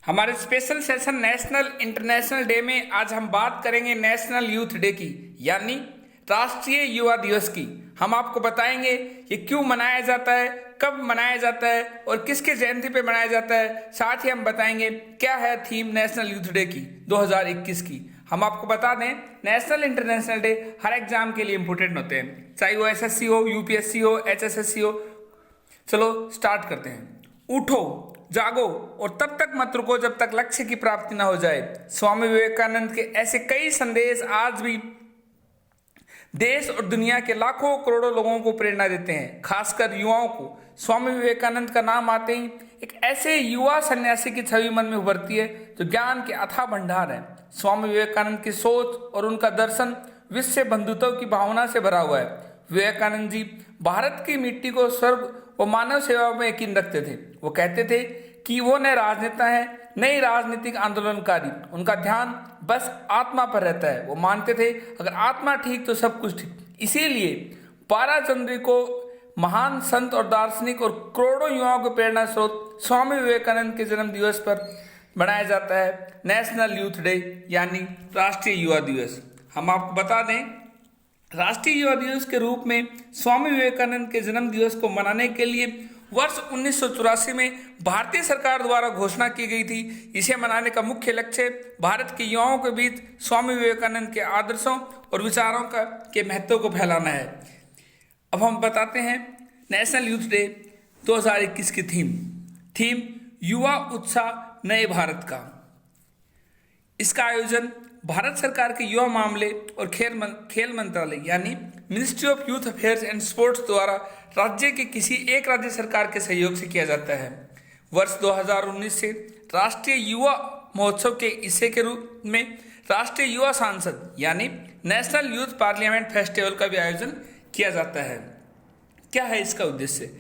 हमारे special session national international day में आज हम बात करेंगे नेशनल यूथ डे की, यानी राष्ट्रीय युवा दिवस की। हम आपको बताएंगे ये क्यों मनाया जाता है, कब मनाया जाता है और किसके जयंती पे मनाया जाता है। साथ ही हम बताएंगे क्या है थीम नेशनल यूथ डे की 2021 की। हम आपको बता दें नेशनल इंटरनेशनल डे हर एग्जाम के लिए इंपॉर्टेंट होते हैं, चाहे वो एसएससी हो, यूपीएससी हो, एचएसएससी हो। चलो स्टार्ट करते हैं। उठो, जागो और तब तक मत रुको जब तक लक्ष्य की प्राप्ति ना हो जाए। स्वामी विवेकानंद के ऐसे कई संदेश आज भी देश और दुनिया के लाखों करोड़ों लोगों को प्रेरणा देते हैं, खासकर युवाओं को। स्वामी विवेकानंद का नाम आते ही एक ऐसे युवा सन्यासी की छवि मन में उभरती है जो ज्ञान के अथाह भंडार है। स्वामी विवेकानंद की सोच और उनका दर्शन विश्व से बंधुत्व की भावना से भरा हुआ है। विवेकानंद जी भारत की मिट्टी को स्वर्ग व मानव सेवा में यकीन रखते थे। वो कहते थे कि वो नए राजनेता है, नई राजनीतिक आंदोलनकारी। उनका ध्यान बस आत्मा पर रहता है। वो मानते थे अगर आत्मा ठीक तो सब कुछ ठीक। इसीलिए 12 जनवरी को महान संत और दार्शनिक और करोड़ों युवाओं के प्रेरणा स्रोत स्वामी विवेकानंद के जन्म दिवस पर मनाया जाता है नेशनल यूथ डे, यानी राष्ट्रीय युवा दिवस। हम आपको बता दें राष्ट्रीय युवा दिवस के रूप में स्वामी विवेकानंद के जन्म दिवस को मनाने के लिए वर्ष 1984 में भारतीय सरकार द्वारा घोषणा की गई थी। इसे मनाने का मुख्य लक्ष्य भारत के युवाओं के बीच स्वामी विवेकानंद के आदर्शों और विचारों के महत्व को फैलाना है। अब हम बताते हैं नेशनल यूथ डे 2021 की थीम युवा उत्साह नए भारत का। इसका आयोजन भारत सरकार के युवा मामले और खेल मंत्रालय यानी ministry of youth affairs and sports द्वारा राज्य के किसी एक राज्य सरकार के सहयोग से किया जाता है। वर्ष 2019 से राष्ट्रीय युवा महोत्सव के हिस्से के रूप में राष्ट्रीय युवा सांसद यानी नेशनल यूथ पार्लियामेंट फेस्टिवल का भी आयोजन किया जाता है। क्या है इसका उद्देश्य?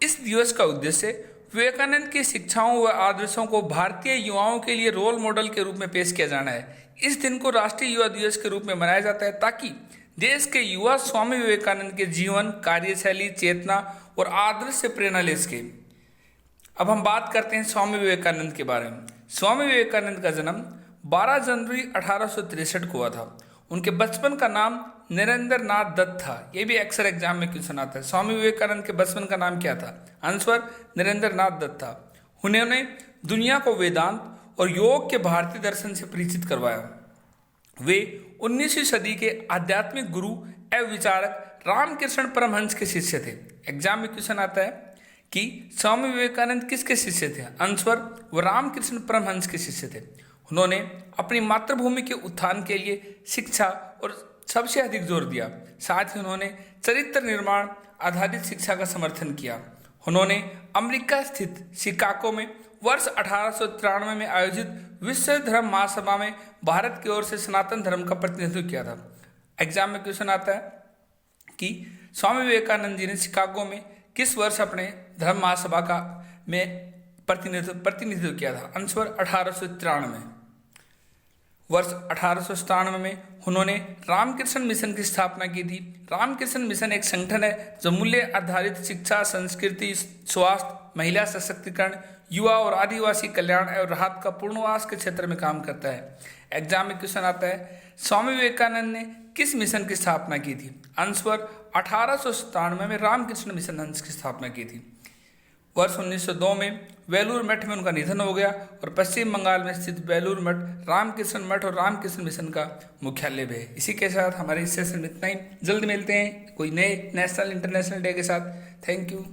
इस दिवस का उद्देश्य विवेकानंद की शिक्षाओं व आदर्शों को भारतीय युवाओं के लिए रोल मॉडल के रूप में पेश किया जाना है। इस दिन को राष्ट्रीय युवा दिवस के रूप में मनाया जाता है ताकि देश के युवा स्वामी विवेकानंद के जीवन, कार्यशैली, चेतना और आदर्श से प्रेरणा ले सके। अब हम बात करते हैं स्वामी विवेकानंद के बारे में। स्वामी विवेकानंद का जन्म 12 जनवरी 1863 को हुआ था। उनके बचपन का नाम नरेंद्र नाथ दत्त था। यह भी अक्सर एग्जाम में क्वेश्चन आता है। स्वामी विवेकानंद के बचपन का नाम क्या था? आंसर नरेंद्र नाथ दत्त था। उन्होंने दुनिया को वेदांत और योग के भारतीय दर्शन से परिचित करवाया। वे 19वीं सदी के आध्यात्मिक गुरु एवं विचारक रामकृष्ण परमहंस के शिष्य थे। एग्जाम में क्वेश्चन आता है कि स्वामी विवेकानंद किसके शिष्य थे? आंसर वो रामकृष्ण परमहंस के शिष्य थे। उन्होंने अपनी मातृभूमि के उत्थान के लिए शिक्षा और सबसे अधिक जोर दिया। साथ ही उन्होंने चरित्र निर्माण आधारित शिक्षा का समर्थन किया। उन्होंने अमेरिका स्थित शिकागो में वर्ष 1893 में आयोजित विश्व धर्म महासभा में भारत की ओर से सनातन धर्म का प्रतिनिधित्व किया था। एग्जाम में क्वेश्चन आता है कि स्वामी विवेकानंद जी ने शिकागो में किस वर्ष अपने धर्म महासभा का में प्रतिनिधित्व किया था? आंसर 1893। वर्ष 1897 में उन्होंने रामकृष्ण मिशन की स्थापना की थी। रामकृष्ण मिशन एक संगठन है जो मूल्य आधारित शिक्षा, संस्कृति, स्वास्थ्य, महिला सशक्तिकरण, युवा और आदिवासी कल्याण एवं राहत का पूर्णवास के क्षेत्र में काम करता है। एग्जाम में क्वेश्चन आता है स्वामी विवेकानंद ने किस मिशन की स्थापना की थी? आंसर 1897 में रामकृष्ण मिशन हंस की स्थापना की थी। वर्ष 1902 में वेलूर मठ में उनका निधन हो गया और पश्चिम बंगाल में स्थित वेलूर मठ रामकृष्ण मठ और रामकृष्ण मिशन का मुख्यालय भी है। इसी के साथ हमारे इस सेशन में इतना ही। जल्द मिलते हैं कोई नए नेशनल इंटरनेशनल डे के साथ। Thank you.